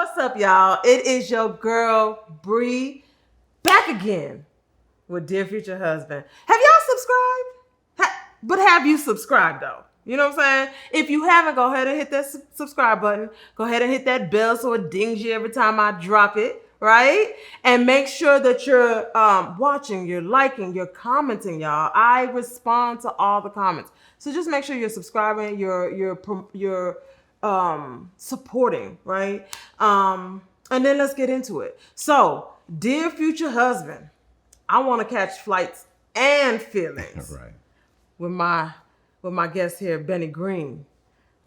What's up, y'all? It is your girl, Bree, back again with Dear Future Husband. Have y'all subscribed? But have you subscribed, though? You know what I'm saying? If you haven't, go ahead and hit that subscribe button. Go ahead and hit that bell so it dings you every time I drop it, right? And make sure that you're watching, you're liking, you're commenting, y'all. I respond to all the comments. So just make sure you're subscribing, you're supporting, right? And then let's get into it. So, dear future husband, I want to catch flights and feelings. Right. With my guest here, Benny Green.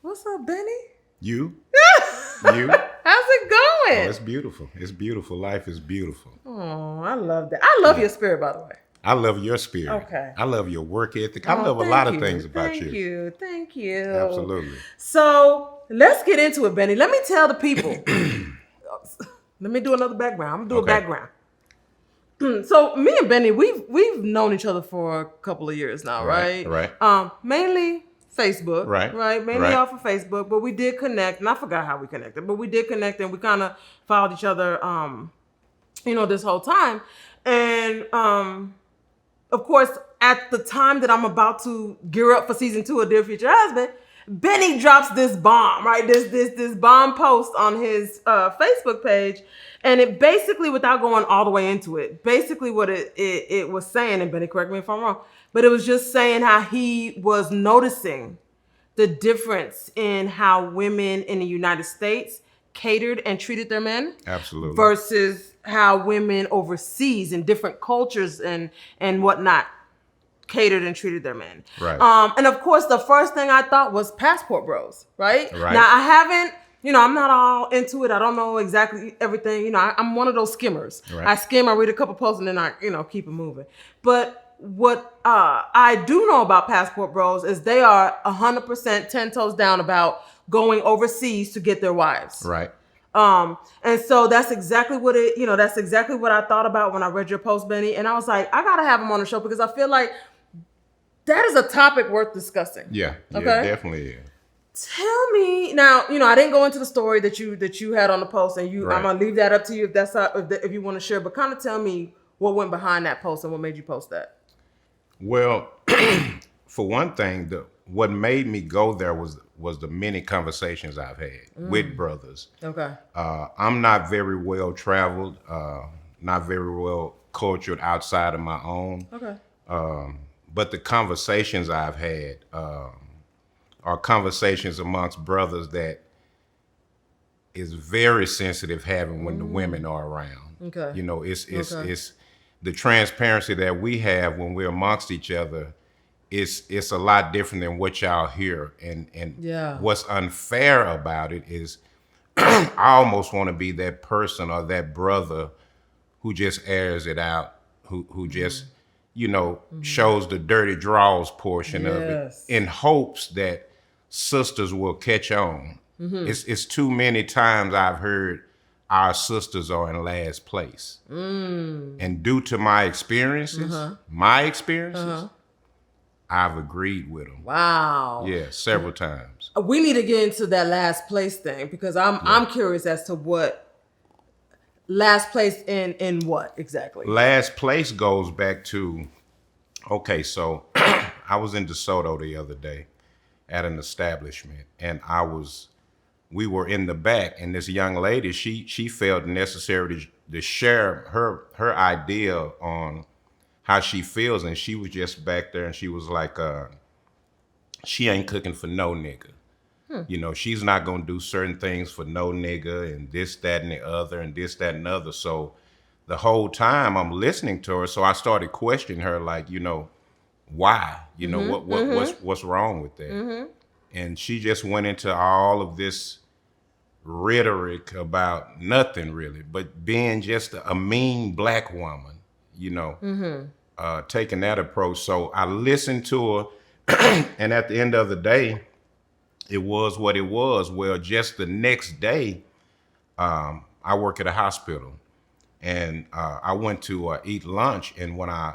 What's up, Benny? You? How's it going? Oh, it's beautiful. It's beautiful. Life is beautiful. Oh, I love that. I love your spirit, by the way. I love your spirit. Okay. I love your work ethic. I love a lot of things about you. Thank you. Absolutely. So let's get into it, Benny. Let me tell the people. Let me do another background. I'm gonna do a background. So me and Benny, we've known each other for a couple of years now, right? Right. Mainly Facebook. Right. Mainly off of Facebook, but we did connect, and I forgot how we connected, but we did connect, and we kind of followed each other, this whole time, and of course, at the time that I'm about to gear up for season 2 of Dear Future Husband, Benny drops this bomb, right? This bomb post on his Facebook page. And it basically, without going all the way into it, basically what it was saying, and Benny, correct me if I'm wrong, but it was just saying how he was noticing the difference in how women in the United States catered and treated their men. Absolutely. Versus how women overseas in different cultures and whatnot catered and treated their men. Right. And of course, the first thing I thought was passport bros, right? Right. Now, I haven't, I'm not all into it. I don't know exactly everything. I'm one of those skimmers. Right. I skim, I read a couple posts, and then I, keep it moving. But what I do know about passport bros is they are 100% 10 toes down about going overseas to get their wives. Right. And so that's exactly what that's exactly what I thought about when I read your post, Benny. And I was like, I gotta have him on the show because I feel like that is a topic worth discussing. Yeah. Okay? Definitely is. Tell me now. I didn't go into the story that you had on the post, and Right. I'm gonna leave that up to you if you want to share. But kind of tell me what went behind that post and what made you post that. Well, for one thing, what made me go there was the many conversations I've had with brothers. Okay. I'm not very well traveled, not very well cultured outside of my own. Okay. But the conversations I've had are conversations amongst brothers that is very sensitive having when the women are around. Okay. It's the transparency that we have when we're amongst each other. It's a lot different than what y'all hear. And Yeah. what's unfair about it is I almost want to be that person or that brother who just airs it out, who just, shows the dirty draws portion of it Yes. in hopes that sisters will catch on. It's too many times I've heard our sisters are in last place. And due to my experiences, I've agreed with them. Wow. Yeah, several times. We need to get into that last place thing because I'm curious as to what last place in what exactly. Last place goes back to, so I was in DeSoto the other day at an establishment, and we were in the back, and this young lady, she felt necessary to share her idea on how she feels, and she was just back there, and she was like, she ain't cooking for no nigga. She's not gonna do certain things for no nigga, and this, that, and the other, and this, that, and the other. So the whole time I'm listening to her, so I started questioning her, like, why? What's wrong with that? And she just went into all of this rhetoric about nothing really, but being just a mean black woman, taking that approach. So I listened to her, and at the end of the day, it was what it was. Well, just the next day, I work at a hospital, and I went to eat lunch, and when I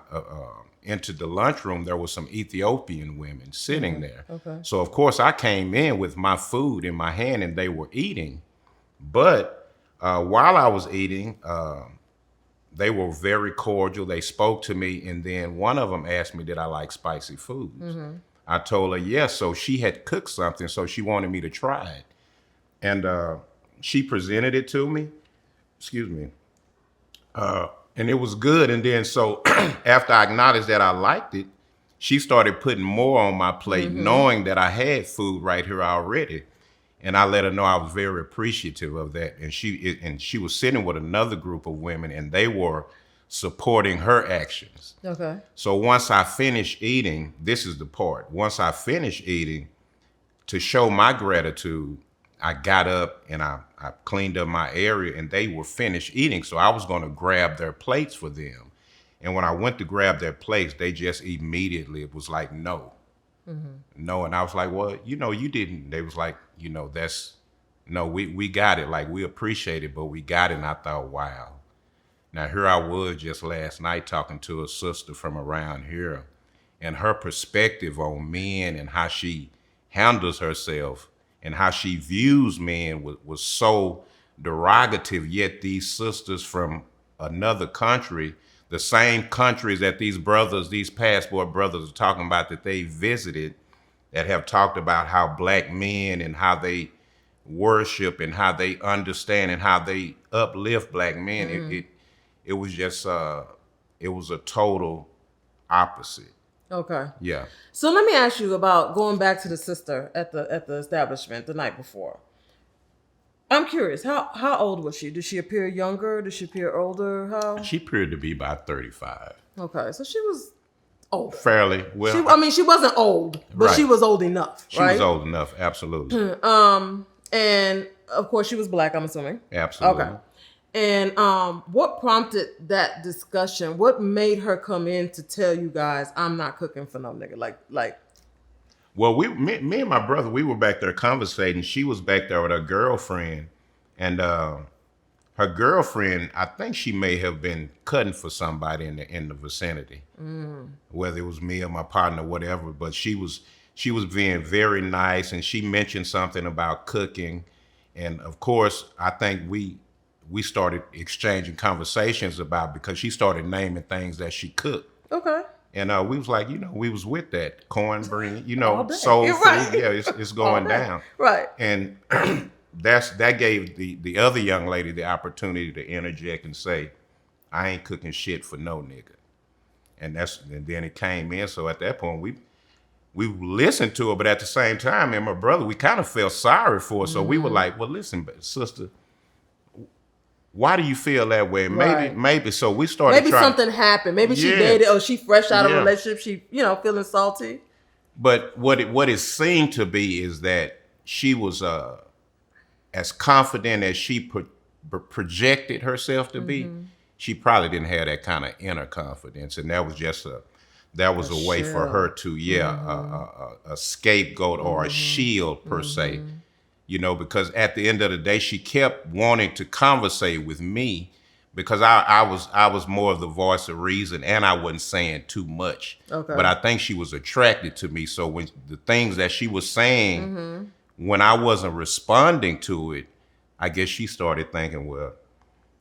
entered the lunchroom, there was some Ethiopian women sitting there. Okay. So of course I came in with my food in my hand, and they were eating, but While I was eating, they were very cordial. They spoke to me, and then one of them asked me, "Did I like spicy foods?" I told her yes. So she had cooked something, so she wanted me to try it, and she presented it to me. Excuse me. And it was good. And then so after I acknowledged that I liked it, she started putting more on my plate, knowing that I had food right here already. And I let her know I was very appreciative of that. And she was sitting with another group of women, and they were supporting her actions. Okay. So once I finished eating, this is the part. Once I finished eating, to show my gratitude, I got up and I cleaned up my area, and they were finished eating. So I was going to grab their plates for them. And when I went to grab their plates, they just immediately, it was like, no, no. And I was like, well, you didn't. They was like, no, we got it. Like, we appreciate it, but we got it. And I thought, wow. Now, here I was just last night talking to a sister from around here, and her perspective on men and how she handles herself and how she views men was so derogative. Yet these sisters from another country, the same countries that these brothers, these passport brothers are talking about that they visited, that have talked about how black men and how they worship and how they understand and how they uplift black men. It was just it was a total opposite. Okay. Yeah. So let me ask you about going back to the sister at the establishment the night before. I'm curious, how old was she? Did she appear younger? Did she appear older? How? She appeared to be about 35. Okay, so she was old. Fairly well. She wasn't old, but Right. she was old enough, She right? was old enough, absolutely. And of course she was black, I'm assuming. Absolutely. Okay. And what prompted that discussion? What made her come in to tell you guys, I'm not cooking for no nigga? Like. Well, me and my brother, we were back there conversating. She was back there with her girlfriend, and her girlfriend, I think she may have been cutting for somebody in the vicinity, whether it was me or my partner, whatever. But she was being very nice, and she mentioned something about cooking, and of course, I think we started exchanging conversations about, because she started naming things that she cooked. Okay. And we was like, we was with that cornbread, All day. soul You're food. right. Yeah, it's going All day. down. Right. And that gave the other young lady the opportunity to interject and say, I ain't cooking shit for no nigga. And then it came in. So at that point, we listened to her, but at the same time, me and my brother, we kind of felt sorry for her. So we were like, well, listen, sister, why do you feel that way? Right. Maybe. So we started Maybe something happened. Maybe she Yeah. dated, or she fresh out of a Yeah. relationship. She, feeling salty. But what it seemed to be is that she was as confident as she projected herself to be. She probably didn't have that kind of inner confidence, and that was just a way for shell. her to a scapegoat or a shield per se. Because at the end of the day, she kept wanting to conversate with me, because I was more of the voice of reason, and I wasn't saying too much. Okay. But I think she was attracted to me. So when the things that she was saying, when I wasn't responding to it, I guess she started thinking, well,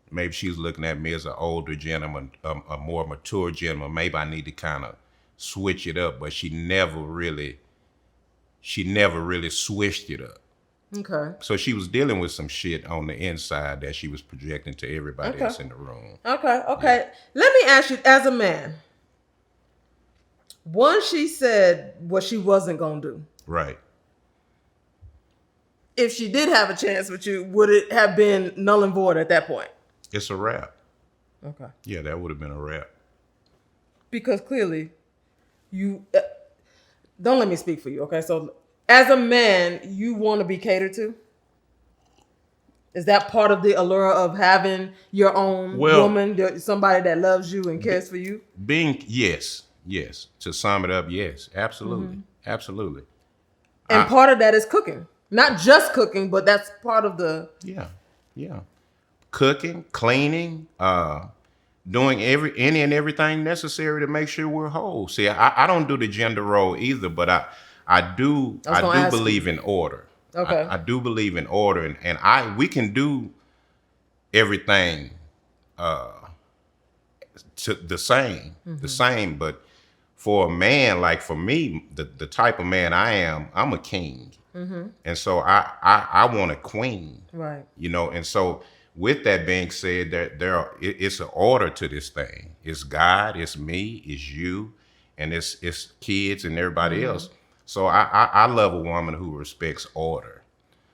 maybe she's looking at me as an older gentleman, a more mature gentleman. Maybe I need to kind of switch it up. But she never really switched it up. Okay. So she was dealing with some shit on the inside that she was projecting to everybody else in the room. Okay. Yeah. Let me ask you, as a man, once she said what she wasn't gonna do, Right. if she did have a chance with you, would it have been null and void at that point? It's a wrap. Okay. Yeah, that would have been a wrap. Because clearly, you don't let me speak for you. Okay, so as a man, you want to be catered to. Is that part of the allure of having your own woman, somebody that loves you and cares for you? Yes. To sum it up, yes, absolutely, absolutely. And part of that is cooking, not just cooking, but that's part of the. Yeah. Cooking, cleaning, doing any and everything necessary to make sure we're whole. See, I don't do the gender role either, but I do believe in order. Okay. I do believe in order, and we can do everything to the same. But for a man, like for me, the type of man I am, I'm a king. And so I want a queen. Right. You know, and so with that being said, it's an order to this thing. It's God, it's me, it's you, and it's kids and everybody else. So I love a woman who respects order.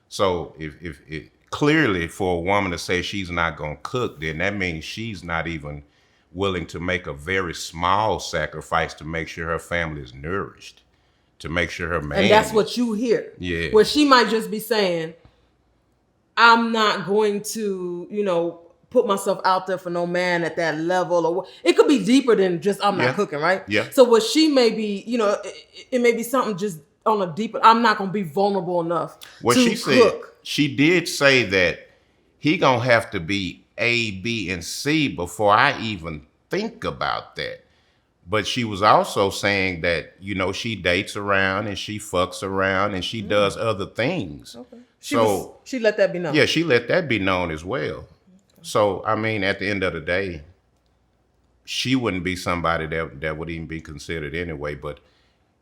So if it clearly for a woman to say she's not gonna cook, then that means she's not even willing to make a very small sacrifice to make sure her family is nourished, to make sure her man. And that's what you hear. Yeah. Where she might just be saying, I'm not going to, you know, put myself out there for no man at that level. Or it could be deeper than just I'm not cooking, right? Yeah. So what she may be, you know, it may be something just on a deeper. I'm not going to be vulnerable enough What to she said, cook. she did say that he gonna have to be A, B, and C before I even think about that. But she was also saying that, you know, she dates around and she fucks around and she does other things. Okay. She let that be known. Yeah, she let that be known as well. Okay. So, I mean, at the end of the day, she wouldn't be somebody that would even be considered anyway, but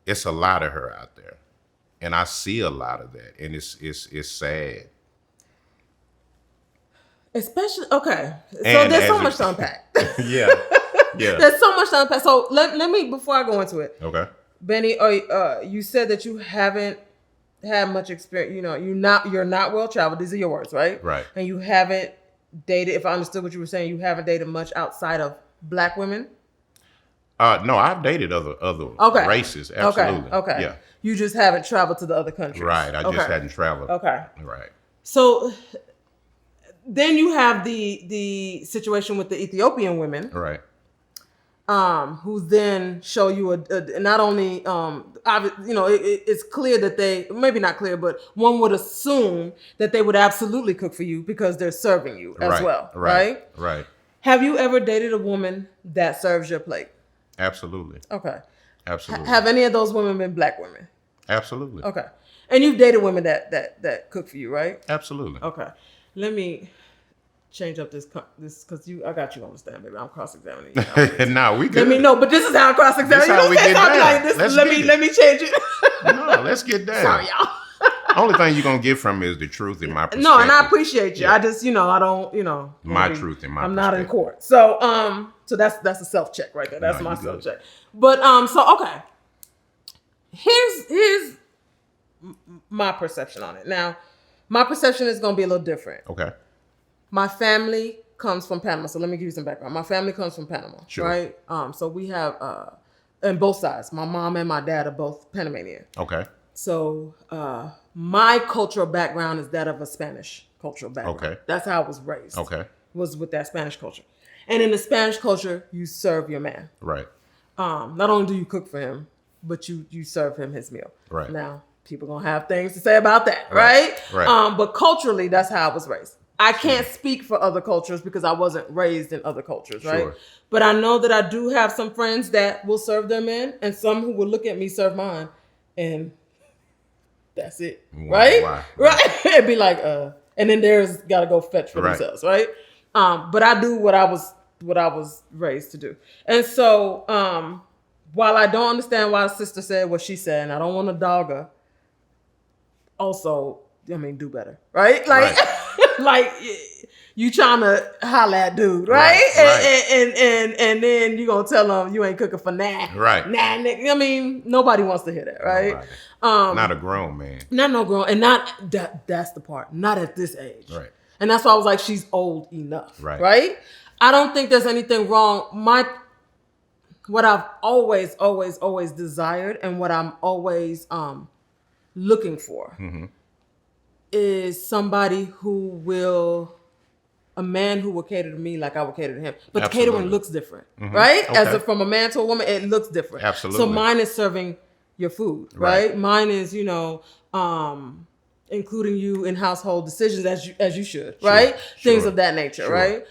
it's a lot of her out there. And I see a lot of that. And it's sad. Especially, okay. So And there's so as much it- to unpack. Yeah. Yeah. There's so much to unpack. So let me, before I go into it, Okay. Benny, you said that you haven't had much experience. You know, you're not well traveled. These are your words, right? Right. And you haven't dated. If I understood what you were saying, you haven't dated much outside of Black women. No, I've dated other Okay. races. Absolutely. Okay. Yeah. You just haven't traveled to the other countries. Right. I just hadn't traveled. Okay. Right. So then you have the situation with the Ethiopian women. Right. Who then show you a not only you know, it's clear that they, maybe not clear, but one would assume that they would absolutely cook for you because they're serving you as well, right? Right. Have you ever dated a woman that serves your plate? Absolutely. Okay. Absolutely. Have any of those women been Black women? Absolutely. Okay. And you've dated women that cook for you, right? Absolutely. Okay. Let me change up this because I got you on the stand, baby. I'm cross-examining you. Nah, we Let good. me know, but this is how I cross-examine. This You how know we what I'm get saying? So I'll be down. like, Let's let get me it. let me change it. No, let's get down. Sorry, y'all. Only thing you're gonna get from me is the truth in my perspective. No, and I appreciate you. Yeah. I just, you know, I don't, you know, My truth in my I'm not in perspective. court, so that's a self check right there. That's No, my you self good. check. But so okay, here's my perception on it. Now, my perception is gonna be a little different. Okay. My family comes from Panama, so let me give you some background. My family comes from Panama, Sure. right? So we have and both sides. My mom and my dad are both Panamanian. Okay. So my cultural background is that of a Spanish cultural background. Okay. That's how I was raised. Okay. Was with that Spanish culture. And in the Spanish culture, you serve your man. Right. Not only do you cook for him, but you serve him his meal. Right. Now, people gonna have things to say about that, right? Right. But culturally, that's how I was raised. I can't speak for other cultures because I wasn't raised in other cultures, right? Sure. But I know that I do have some friends that will serve their men and some who will look at me serve mine and that's it, right? Why? Right? It'd be like, and then theirs got to go fetch for Right. themselves, right? But I do what I was raised to do. And so, while I don't understand why the sister said what she said, and I don't want to dog her, also, I mean, do better, right? Like, like you trying to holla at dude, right? Right. And then you gonna tell him you ain't cooking for nah, Right. nah, nigga. I mean, nobody wants to hear that, right? Nobody. Not a grown man. Not no grown, and not that. That's the part. Not at this age, Right. And that's why I was like, she's old enough, Right. Right? I don't think there's anything wrong. What I've always desired, and what I'm always looking for, is somebody a man who will cater to me like I would cater to him. But Absolutely. the catering looks different, right? Okay. As from a man to a woman, it looks different. Absolutely. So mine is serving your food, right? Mine is, including you in household decisions as you should, right? Sure. Things of that nature, Sure. right?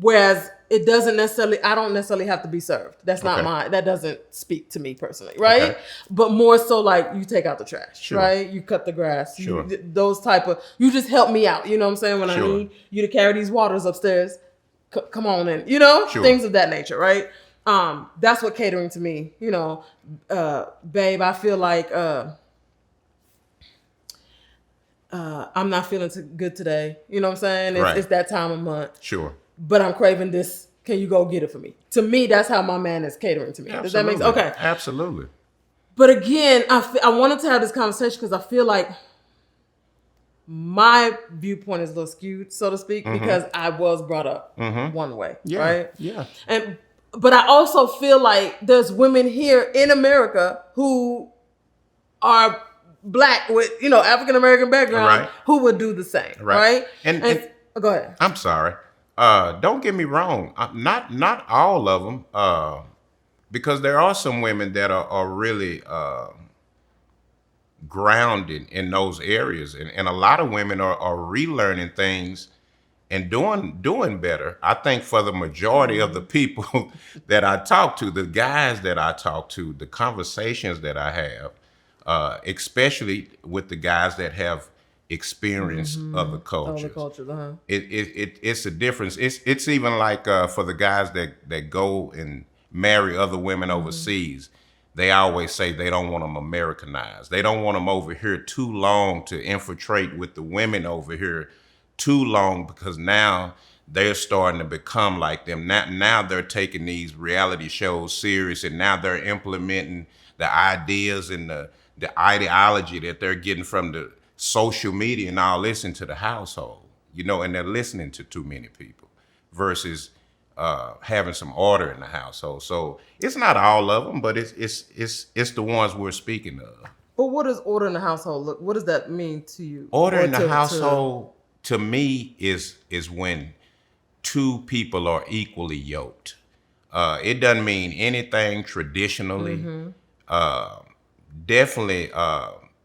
Whereas it doesn't necessarily, I don't necessarily have to be served. That's not Okay. that doesn't speak to me personally, right? Okay. But more so like you take out the trash, Sure. right? You cut the grass, Sure. those type of, you just help me out. You know what I'm saying? When I Sure. need you to carry these waters upstairs, come on in, Sure. things of that nature, right? That's what catering to me, babe, I feel like, I'm not feeling too good today. You know what I'm saying? Right. It's that time of month. Sure. But I'm craving this. Can you go get it for me? To me, that's how my man is catering to me. Absolutely. Does that make sense? Okay. Absolutely. But again, I wanted to have this conversation because I feel like my viewpoint is a little skewed, so to speak, because I was brought up one way, Yeah. right? Yeah. But I also feel like there's women here in America who are black with African American background Right. who would do the same, right? And Go ahead. I'm sorry. Don't get me wrong. Not all of them, because there are some women that are really grounded in those areas, and a lot of women are relearning things and doing better. I think for the majority of the people that I talk to, the guys that I talk to, the conversations that I have, especially with the guys that have experienced other cultures. All the cultures, It's a difference. It's even like for the guys that go and marry other women overseas. They always say they don't want them Americanized. They don't want them over here too long to infiltrate with the women over here too long, because now they're starting to become like them. Now they're taking these reality shows serious, and now they're implementing the ideas and the ideology that they're getting from the social media and all this into the household, and they're listening to too many people versus having some order in the household. So it's not all of them, but it's the ones we're speaking of. But what does order in the household look? What does that mean to you? Order in the household to me is when two people are equally yoked. It doesn't mean anything traditionally. Definitely,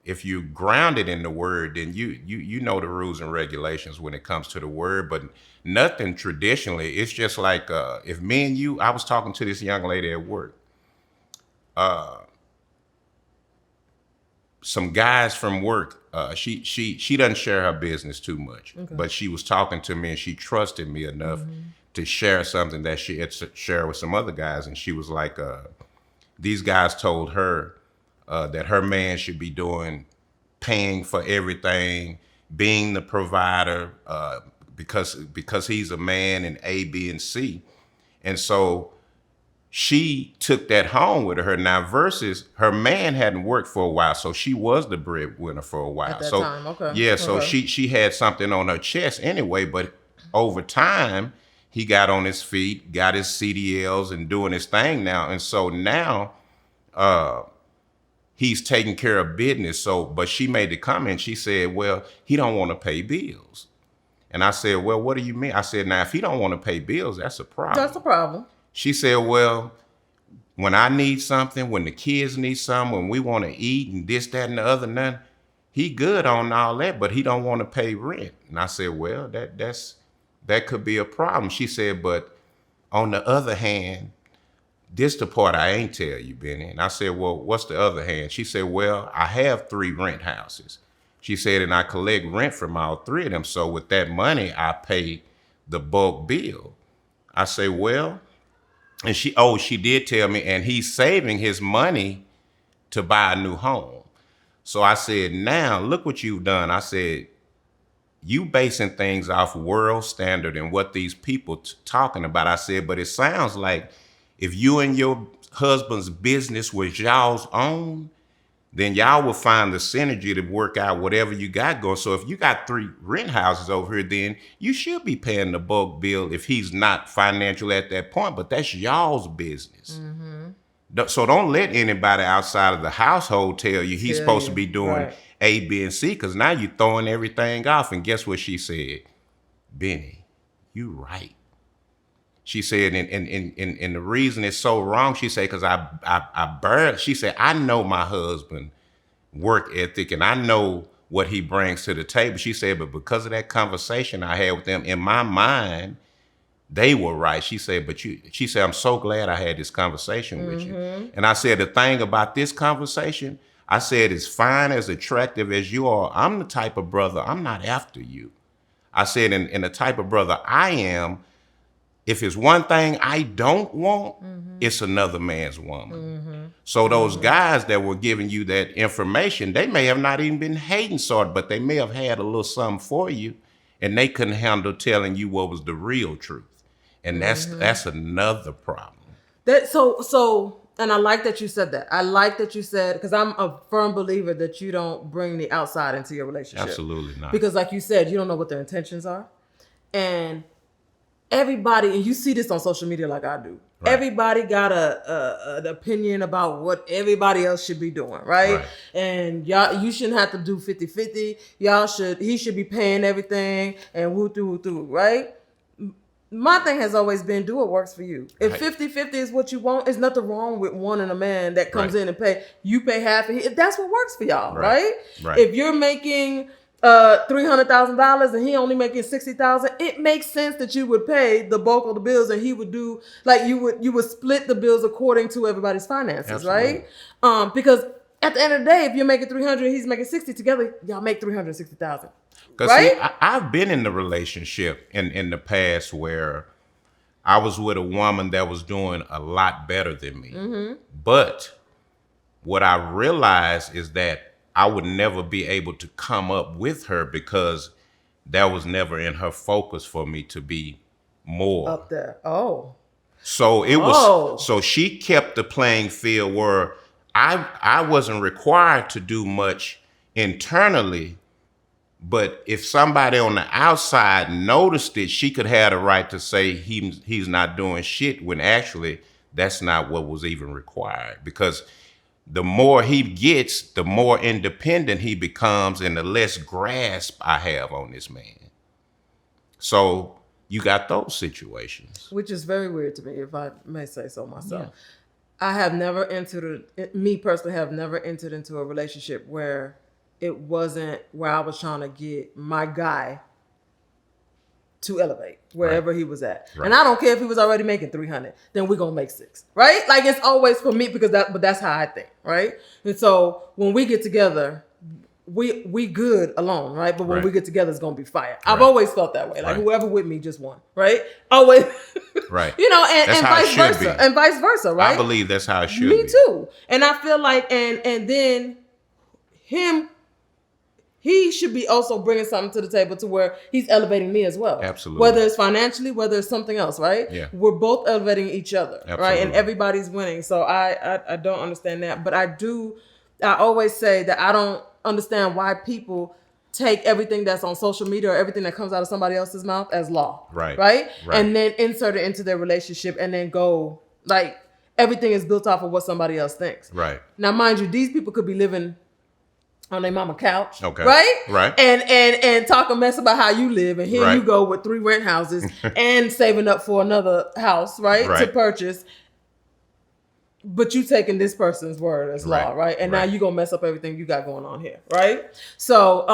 if you grounded in the word, then you know the rules and regulations when it comes to the word, but nothing traditionally. It's just like if me and you, I was talking to this young lady at work. Some guys from work, she doesn't share her business too much, but she was talking to me and she trusted me enough to share something that she had shared with some other guys, and she was like, these guys told her that her man should be paying for everything, being the provider, because he's a man in A, B, and C. And so she took that home with her now, versus her man hadn't worked for a while. So she was the breadwinner for a while. At that time, okay. Yeah, so she had something on her chest anyway, but over time, he got on his feet, got his CDLs and doing his thing now. And so now, he's taking care of business. So, but she made the comment, she said, well, he don't want to pay bills. And I said, well, what do you mean? I said, now, if he don't want to pay bills, that's a problem. That's a problem. She said, well, when I need something, when the kids need something, when we want to eat and this, that, and the other, none, he good on all that, but he don't want to pay rent. And I said, well, that could be a problem. She said, but on the other hand, this the part I ain't tell you, Benny. And I said, well, what's the other hand? She said, well, I have 3 rent houses. She said, and I collect rent from all 3 of them. So with that money, I pay the bulk bill. I say, well, and she did tell me, and he's saving his money to buy a new home. So I said, now look what you've done. I said, you basing things off world standard and what these people talking about. I said, but it sounds like if you and your husband's business was y'all's own, then y'all will find the synergy to work out whatever you got going. So if you got 3 rent houses over here, then you should be paying the bulk bill if he's not financial at that point, but that's y'all's business. So don't let anybody outside of the household tell you he's supposed to be doing A, B, and C, because now you're throwing everything off. And guess what she said? Benny, you right. She said, and the reason it's so wrong, she said, because I barely, she said, I know my husband work ethic and I know what he brings to the table. She said, but because of that conversation I had with him, in my mind, they were right. She said, she said, I'm so glad I had this conversation with you. And I said, the thing about this conversation, I said, as fine, as attractive as you are, I'm the type of brother, I'm not after you. I said, and the type of brother I am, if it's one thing I don't want, it's another man's woman. So those guys that were giving you that information, they may have not even been hating sort, but they may have had a little something for you, and they couldn't handle telling you what was the real truth. And that's another problem. And I like that you said that. I like that you said, because I'm a firm believer that you don't bring the outside into your relationship. Absolutely not. Because like you said, you don't know what their intentions are. And everybody, and you see this on social media like I do, right. Everybody got an opinion about what everybody else should be doing, right? And you shouldn't have to do 50-50. He should be paying everything and woo-thoo, right? My thing has always been, do what works for you. If 50-50 is what you want, there's nothing wrong with wanting a man that comes in and you pay half of it. That's what works for y'all, right? If you're making $300,000 and he only making $60,000, it makes sense that you would pay the bulk of the bills and he would do, like, you would split the bills according to everybody's finances, right? Because at the end of the day, if you're making 300, he's making 60, together y'all make 360,000. Because right? I've been in the relationship in the past where I was with a woman that was doing a lot better than me. But what I realized is that I would never be able to come up with her because that was never in her focus for me to be more. Up there. Oh. So it was, so she kept the playing field where I wasn't required to do much internally. But if somebody on the outside noticed it, she could have the right to say he's not doing shit, when actually that's not what was even required. Because the more he gets, the more independent he becomes and the less grasp I have on this man. So you got those situations. Which is very weird to me, if I may say so myself. Yeah. I have never me personally have never entered into a relationship where it wasn't where I was trying to get my guy to elevate wherever he was at. And I don't care if he was already making 300, then we're going to make 6, right? Like, it's always for me, because but that's how I think, right? And so when we get together, we good alone, right? But when we get together, it's going to be fire. I've always felt that way. Like, whoever with me just won, right? Always. You know, and vice versa. And vice versa, right? I believe that's how it should be. Me too. And I feel like, and then he should be also bringing something to the table to where he's elevating me as well. Absolutely. Whether it's financially, whether it's something else, right? Yeah. We're both elevating each other, Absolutely. right? And everybody's winning. So I don't understand that. But I always say that I don't understand why people take everything that's on social media or everything that comes out of somebody else's mouth as law. Right? And then insert it into their relationship and then go, like, everything is built off of what somebody else thinks. Right. Now, mind you, these people could be living on their mama couch, right, and talk a mess about how you live, and here you go with 3 rent houses and saving up for another house, right, to purchase. But you taking this person's word as law, right? And now you gonna mess up everything you got going on here, right? So,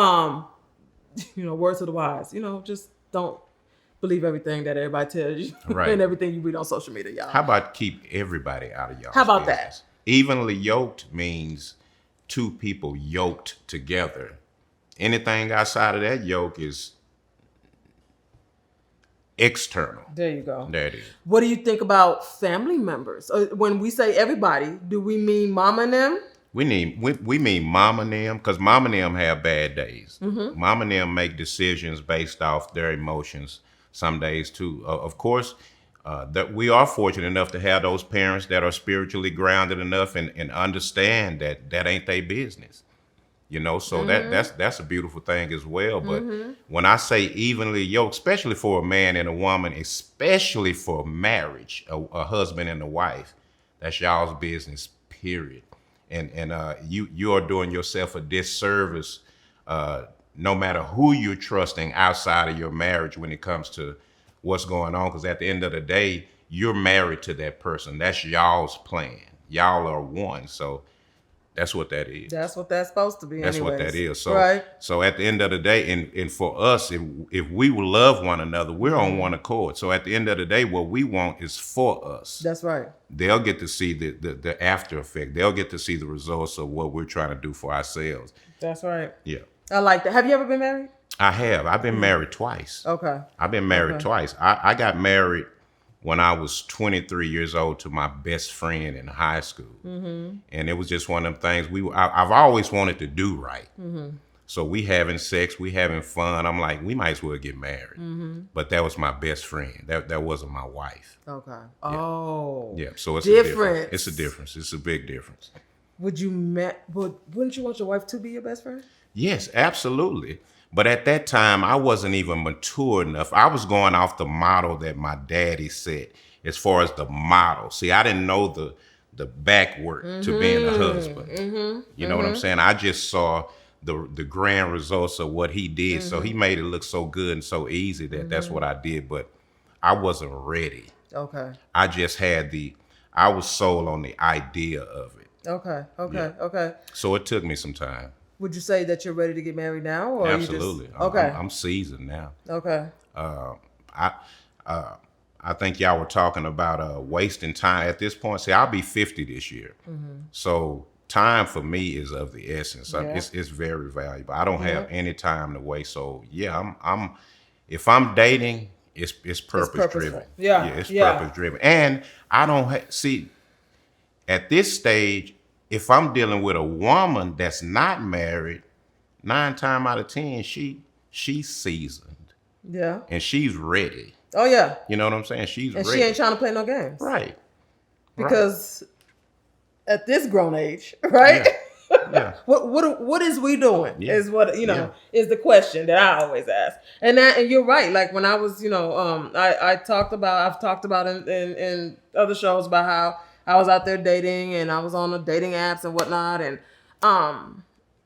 words to the wise, just don't believe everything that everybody tells you and everything you read on social media, y'all. How about keep everybody out of y'all? How about that? Evenly yoked means 2 people yoked together. Anything outside of that yoke is external. There you go. There it is. What do you think about family members? When we say everybody, do we mean mama and them? We mean mama and them, because mama and them have bad days. Mama and them make decisions based off their emotions some days too. Of course, that we are fortunate enough to have those parents that are spiritually grounded enough and understand that ain't their business, so that's a beautiful thing as well. But when I say evenly yoked, especially for a man and a woman, especially for marriage, a husband and a wife, that's y'all's business, period. And you are doing yourself a disservice, no matter who you're trusting outside of your marriage when it comes to what's going on, because at the end of the day, you're married to that person. That's y'all's plan. Y'all are one. So That's what that is. That's what that's supposed to be. That's anyways. what that is. So, right. so at the end of the day, and for us, if we will love one another, we're on one accord. So at the end of the day, what we want is for us. That's right. They'll get to see the after effect. They'll get to see the results of what we're trying to do for ourselves. That's right. Yeah. I like that. Have you ever been married? I have. I've been married twice. Okay. I've been married twice. I got married when I was 23 years old to my best friend in high school. Mm-hmm. And it was just one of them things I've always wanted to do right. Mm-hmm. So we having sex, we having fun. I'm like, we might as well get married. Mm-hmm. But that was my best friend. That wasn't my wife. Okay. Yeah. Oh. Yeah. So it's difference. a difference. It's a difference. It's a big difference. Wouldn't you want your wife to be your best friend? Yes, absolutely. But at that time, I wasn't even mature enough. I was going off the model that my daddy set as far as the model. See, I didn't know the back work to being a husband. Mm-hmm. You know what I'm saying? I just saw the grand results of what he did. Mm-hmm. So he made it look so good and so easy that that's what I did. But I wasn't ready. Okay. I just I was sold on the idea of it. Okay. So it took me some time. Would you say that you're ready to get married now? Or Absolutely. You just... Okay. I'm seasoned now. Okay. I think y'all were talking about wasting time at this point. See, I'll be 50 this year. Mm-hmm. So time for me is of the essence. Yeah. It's very valuable. I don't have any time to waste. So yeah, I'm if I'm dating, it's purpose driven. Yeah. It's purpose driven. And I don't see at this stage, if I'm dealing with a woman that's not married, 9 times out of 10, she's seasoned. Yeah. And she's ready. Oh yeah. You know what I'm saying? She's ready. And she ain't trying to play no games. Right. Because at this grown age, right? Yeah. What is we doing? Yeah. Is what is the question that I always ask. And you're right. Like when I was, I've talked about in other shows about how I was out there dating and I was on the dating apps and whatnot, and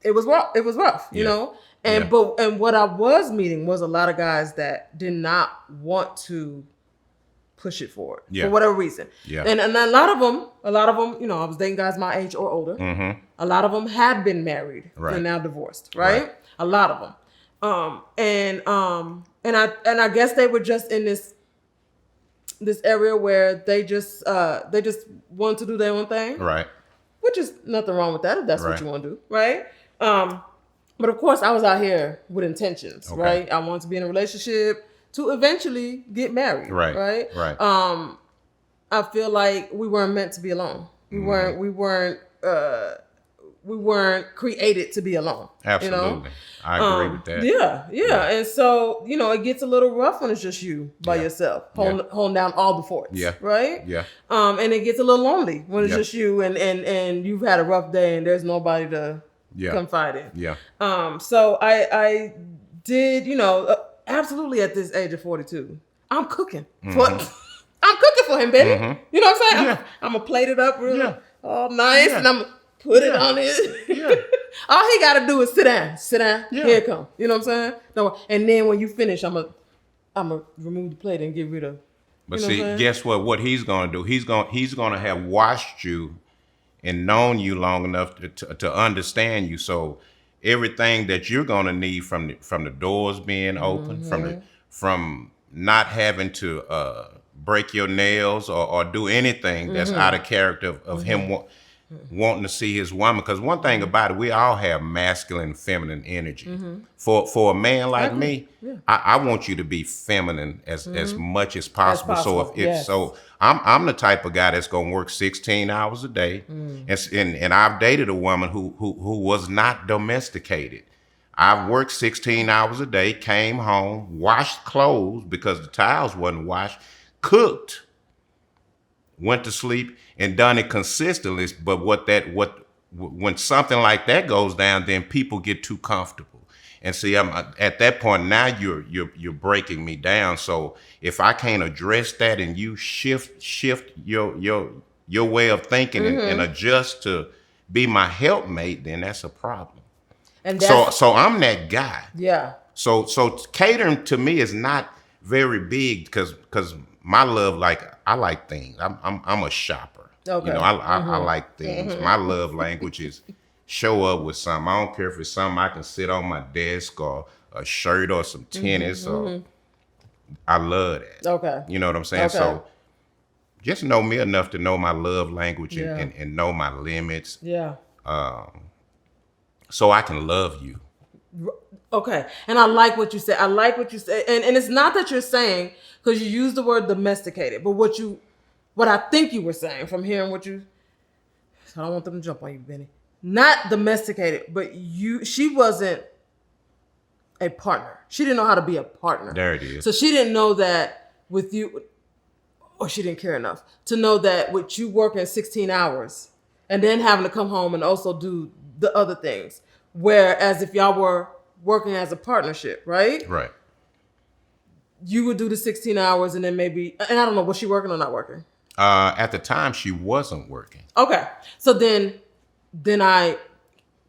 it was rough, you know. And and what I was meeting was a lot of guys that did not want to push it forward for whatever reason. Yeah. And a lot of them, I was dating guys my age or older. Mm-hmm. A lot of them had been married and now divorced, right? A lot of them. And I guess they were just in this area where they just want to do their own thing. Right. Which is nothing wrong with that if that's what you want to do, right? But of course I was out here with intentions, right? I wanted to be in a relationship to eventually get married. Right. I feel like we weren't meant to be alone. We weren't created to be alone. Absolutely. I agree with that. Yeah. And so, it gets a little rough when it's just you by yourself, holding down all the forts. Yeah. Right? Yeah. And it gets a little lonely when it's just you and you've had a rough day and there's nobody to confide in. Yeah. So I did, absolutely at this age of 42, I'm cooking. I'm cooking for him, baby. Mm-hmm. You know what I'm saying? I'm going to plate it up really all nice and I'm going to put it on it. Yeah. All he got to do is sit down. Yeah. Here it come. You know what I'm saying? No, and then when you finish, I'm gonna remove the plate and get rid of. But see, guess what? What he's gonna do? He's gonna have watched you and known you long enough to understand you. So everything that you're gonna need from the doors being open, from not having to break your nails or do anything that's out of character of him wanting to see his woman. Because one thing about it, we all have masculine and feminine energy. For a man like me, I want you to be feminine as much as possible. So I'm the type of guy that's gonna work 16 hours a day. And I've dated a woman who was not domesticated. I've worked 16 hours a day, came home, washed clothes because the towels wasn't washed, cooked, went to sleep, and done it consistently. But when something like that goes down, then people get too comfortable. And see, I'm at that point now. You're breaking me down. So if I can't address that and you shift your way of thinking and adjust to be my helpmate, then that's a problem. And so I'm that guy. Yeah. So catering to me is not very big because my love, I like things. I'm a shopper. Okay. You know, I like things. My love language is show up with something. I don't care if it's something I can sit on my desk or a shirt or some tennis or I love that. Okay. You know what I'm saying? Okay. So just know me enough to know my love language Yeah. and know my limits Yeah. so I can love you. Okay. And I like what you said. I like what you said. And it's not that you're saying, because you use the word domesticated, but what I think you were saying from hearing what you, so I don't want them to jump on you, Benny. Not domesticated, but she wasn't a partner. She didn't know how to be a partner. There it is. So she didn't know that with you, or she didn't care enough to know that with you working 16 hours and then having to come home and also do the other things. Whereas if y'all were working as a partnership, right? Right. You would do the 16 hours and then maybe, and I don't know, was she working or not working? At the time, she wasn't working. Okay. So then I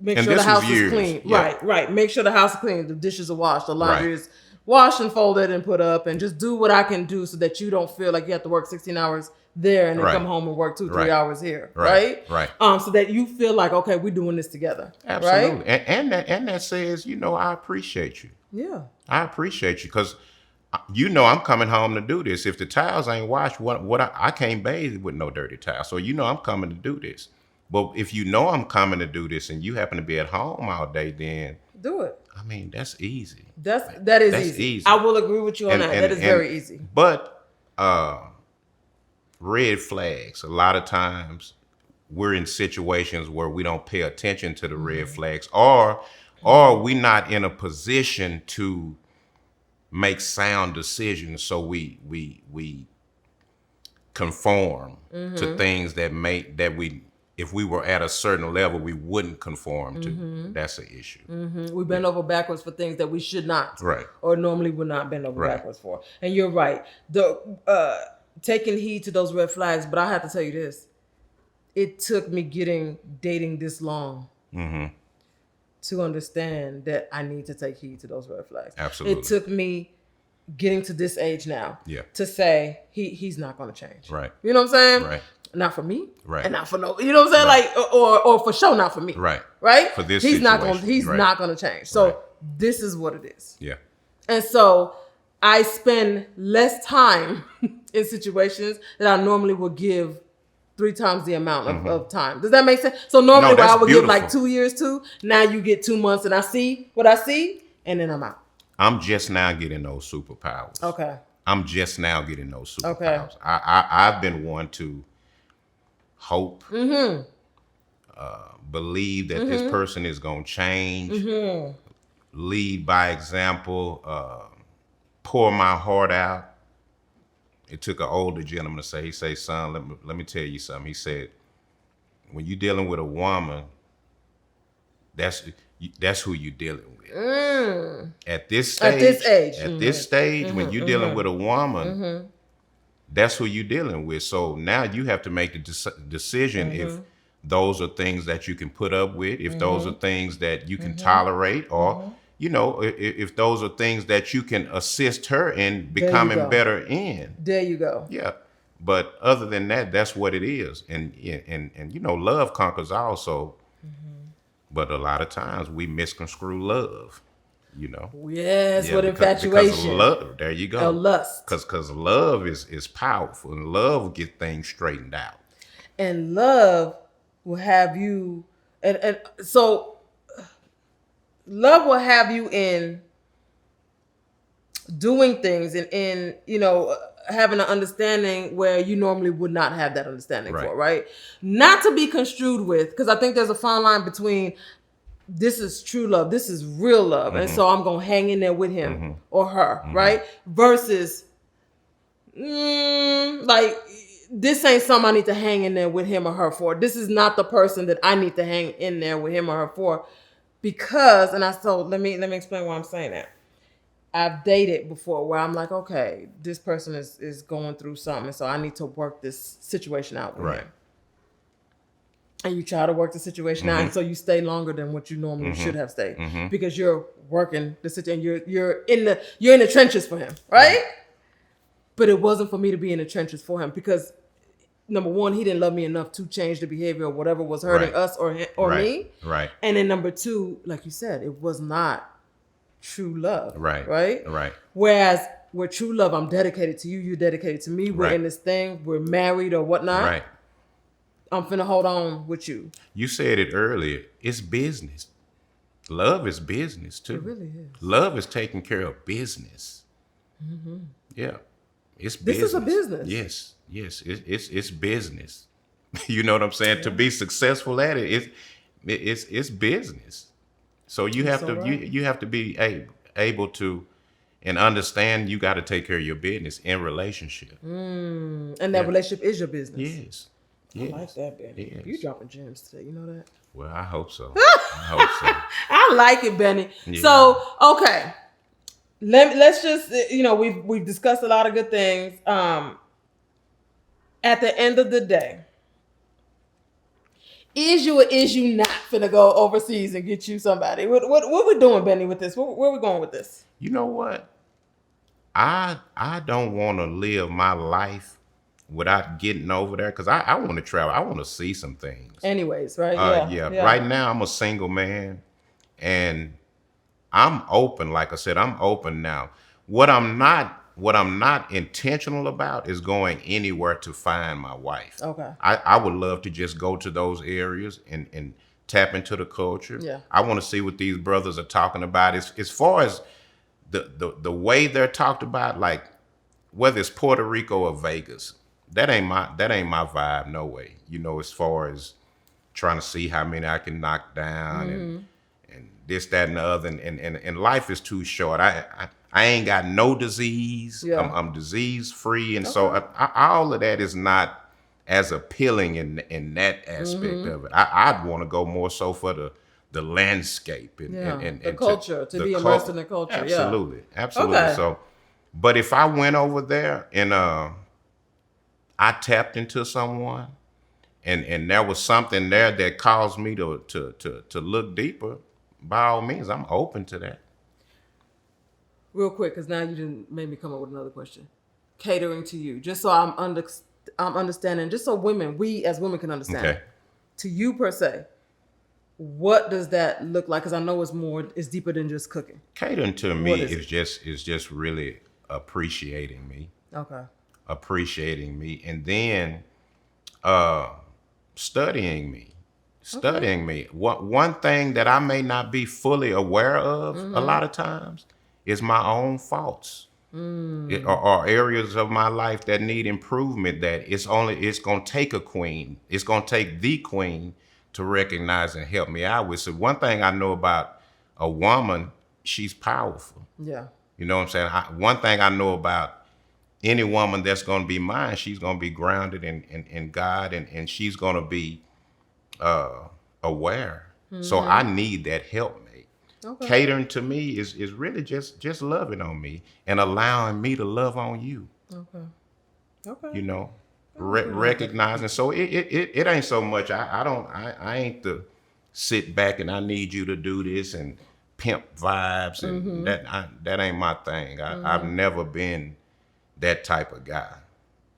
make And sure the this house was is years. clean. Yeah. Right. Make sure the house is clean. The dishes are washed. The laundry Right. is washed and folded and put up, and just do what I can do so that you don't feel like you have to work 16 hours there and then Right. come home and work 2-3 Right. hours here. Right. Right. Right. So that you feel like, okay, we're doing this together. Absolutely. Right? And that says, I appreciate you. Yeah. I appreciate you because I'm coming home to do this. If the towels ain't washed, I can't bathe with no dirty towels. So I'm coming to do this. But if I'm coming to do this and you happen to be at home all day, then Do it. I mean that's easy. That is That's easy. easy. I will agree with you on that. That is very easy. But red flags. A lot of times we're in situations where we don't pay attention to the red flags, or we're not in a position to make sound decisions, so we conform to things that we, if we were at a certain level, we wouldn't conform to. That's an issue. We bend over backwards for things that we should not, Right. or normally would not bend over Right. backwards for. And you're right. The taking heed to those red flags, but I have to tell you this: it took me dating this long to understand that I need to take heed to those red flags. Absolutely. It took me getting to this age now to say he's not going to change. Right. You know what I'm saying? Right. Not for me. Right. And not for no. You know what I'm saying? Like or for sure not for me. Right. Right. For this he's not situation. He's Right. not going to change. So Right. this is what it is. Yeah. And so I spend less time in situations that I normally would give 3 times the amount of time. Does that make sense? So normally No, where I that's would give like beautiful. 2 years to, now you get 2 months and I see what I see and then I'm out. I'm just now getting those superpowers. Okay. I'm just now getting those superpowers. Okay. I've been one to hope, believe that this person is going to change, lead by example, pour my heart out. It took an older gentleman to say, son, let me tell you something. He said, when you're dealing with a woman, that's who you're dealing with. At this stage, when you're dealing with a woman, that's who you're dealing with. So now you have to make the decision if those are things that you can put up with, if those are things that you can tolerate, or if those are things that you can assist her in becoming better in. There you go. Yeah. But other than that, that's what it is. And love conquers all. So, but a lot of times we misconstrue love, Yes, Yeah, with infatuation. Because of love. There you go. Or lust. Because love is powerful, and love will get things straightened out. And love will have you, and so love will have you in doing things and in, having an understanding where you normally would not have that understanding Right. for, right? Not to be construed with, because I think there's a fine line between this is true love, this is real love, and so I'm going to hang in there with him or her, right? Versus, like, this ain't something I need to hang in there with him or her for. This is not the person that I need to hang in there with him or her for. Because, let me explain why I'm saying that. I've dated before where I'm like, okay, this person is going through something, so I need to work this situation out with him. And you try to work the situation out, and so you stay longer than what you normally should have stayed because you're working the situation. You're in the trenches for him, right? But it wasn't for me to be in the trenches for him because number one, he didn't love me enough to change the behavior or whatever was hurting Right. us or Right. me. Right. And then number two, like you said, it was not true love. Right. Right. Right. Whereas with true love, I'm dedicated to you. You're dedicated to me. We're Right. in this thing. We're married or whatnot. Right. I'm finna hold on with you. You said it earlier. It's business. Love is business too. It really is. Love is taking care of business. Yeah, it's This business. is a business. Yes, yes, it's business. You know what I'm saying? To be successful at it, it's business. So you have so to right. you have to be able to and understand you got to take care of your business in relationship. And that relationship is your business. Yes. Yes. I like that, Benny. Yes. You dropping gems today. You know that? Well, I hope so. I hope so. I like it, Benny. Yeah. So, okay. Let's just, we've discussed a lot of good things. At the end of the day, is you or is you not finna go overseas and get you somebody? What we doing, Benny, with this? Where we going with this? You know what? I don't want to live my life without getting over there because I want to travel. I want to see some things. Anyways, right? Yeah. Right now, I'm a single man, and I'm open. Like I said, I'm open now. What I'm not intentional about is going anywhere to find my wife. Okay. I would love to just go to those areas and tap into the culture. Yeah. I want to see what these brothers are talking about. As far as the way they're talked about, like whether it's Puerto Rico or Vegas, that ain't my vibe. No way. As far as trying to see how many I can knock down and this, that, and the other, and life is too short. I ain't got no disease. Yeah. I'm disease free, and so all of that is not as appealing in that aspect of it. I'd want to go more so for the landscape and the culture, to be immersed in the culture. Absolutely, absolutely. Okay. So, but if I went over there and I tapped into someone, and there was something there that caused me to look deeper, by all means, I'm open to that. Real quick, because now you didn't make me come up with another question. Catering to you, just so I'm understanding, just so we as women can understand. Okay. To you per se, what does that look like? Because I know it's deeper than just cooking. Catering to me What is is just really appreciating me. Okay. Appreciating me, and then studying me. One thing that I may not be fully aware of a lot of times is my own faults. Or areas of my life that need improvement, that it's gonna take a queen. It's gonna take the queen to recognize and help me out with. So one thing I know about a woman, she's powerful. Yeah. You know what I'm saying? One thing I know about any woman that's going to be mine, she's going to be grounded in God, and she's going to be aware. So I need that helpmate. Okay. Catering to me is really just loving on me and allowing me to love on you. Okay. Recognizing. So it ain't so much. I ain't the sit back and I need you to do this and pimp vibes and that ain't my thing. I've never been that type of guy.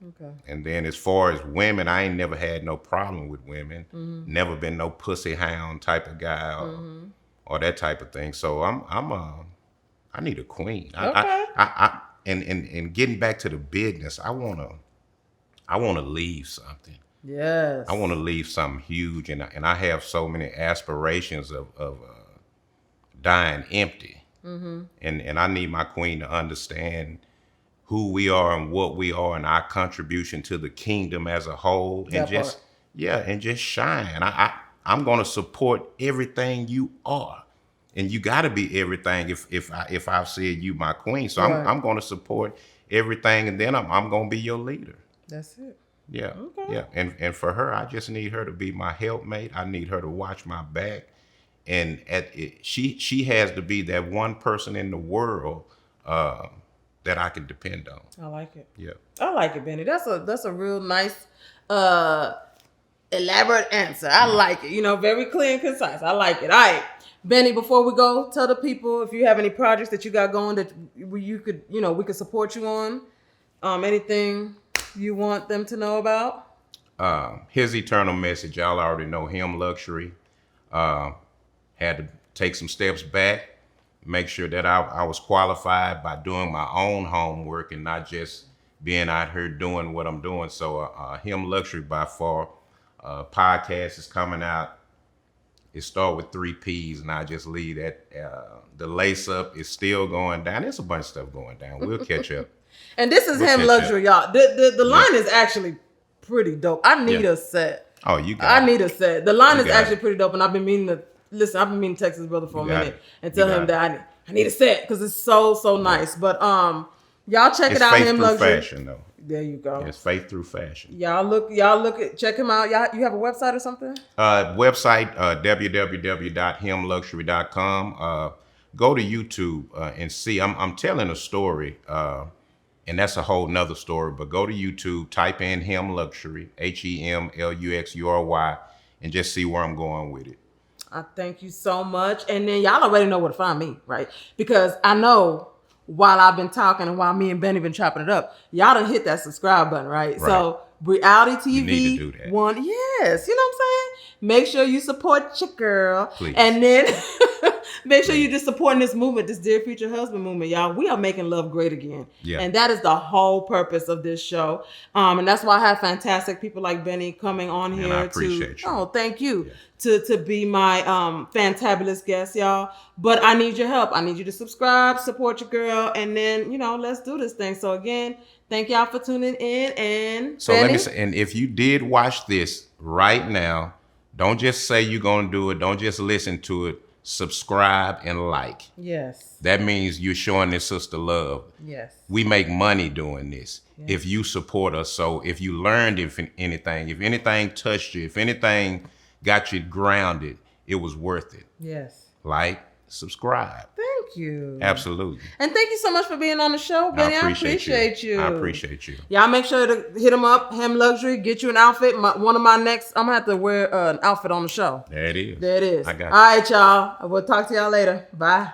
Okay. And then as far as women, I ain't never had no problem with women. Never been no pussy hound type of guy or that type of thing. So I need a queen. Okay. And getting back to the business, I wanna leave something. Yes. I want to leave something huge, and I have so many aspirations of dying empty. And I need my queen to understand who we are and what we are and our contribution to the kingdom as a whole, and just shine. I'm going to support everything you are, and you got to be everything. If I've said you my queen, so Right. I'm going to support everything, and then I'm going to be your leader. That's it. Yeah, Okay. yeah, and for her, I just need her to be my helpmate. I need her to watch my back, and she has to be that one person in the world that I can depend on. I like it. Yeah. I like it, Benny. That's a real nice, elaborate answer. I like it. Very clear and concise. I like it. All right, Benny. Before we go, tell the people if you have any projects that you got going that you could, we could support you on. Anything you want them to know about? his eternal message, y'all already know him, Luxury. Had to take some steps back, make sure that I was qualified by doing my own homework and not just being out here doing what I'm doing. So him, Luxury by far. Podcast is coming out. It start with 3 P's, and I just leave that. The lace up is still going down. There's a bunch of stuff going down. We'll catch up. And this is him, Luxury, y'all. The line is actually pretty dope. I need a set. Oh, you got I need a set. The line You is got actually it. pretty dope, and I've been meaning to listen. I've been meaning to text his brother for a You got minute it. and tell You him got that I need a set because it's so nice. But y'all check It's it out, faith him, through Luxury. fashion, though. There you go. It's faith through fashion. Y'all look at check him out. Y'all, you have a website or something? Website www.himluxury.com. Go to YouTube and see. I'm telling a story, and that's a whole nother story. But go to YouTube, type in Him Luxury, HEMLUXURY, and just see where I'm going with it. I thank you so much. And then y'all already know where to find me, right? Because I know while I've been talking and while me and Benny been chopping it up, y'all done hit that subscribe button, right? So reality TV You need to do that. one, yes, you know what I'm saying? Make sure you support your girl. Please. And then make sure you're just supporting this movement, this Dear Future Husband movement, y'all. We are making love great again. Yeah. And that is the whole purpose of this show. And that's why I have fantastic people like Benny coming on here. I appreciate you. Oh, thank you. To be my fantabulous guest, y'all. But I need your help. I need you to subscribe, support your girl, and then, let's do this thing. So again, thank y'all for tuning in. And so let me say, and if you did watch this right now, don't just say you're gonna do it. Don't just listen to it. Subscribe and like. Yes. That means you're showing this sister love. Yes. We make money doing this if you support us. So if you learned if anything touched you, if anything got you grounded, it was worth it. Yes. Like, subscribe. Thank you. Absolutely. And thank you so much for being on the show, Benny. I appreciate you. I appreciate you. Y'all make sure to hit him up, Him Luxury, get you an outfit. I'm gonna have to wear an outfit on the show. There it is. There it is. I got you. All right, y'all. I will talk to y'all later. Bye.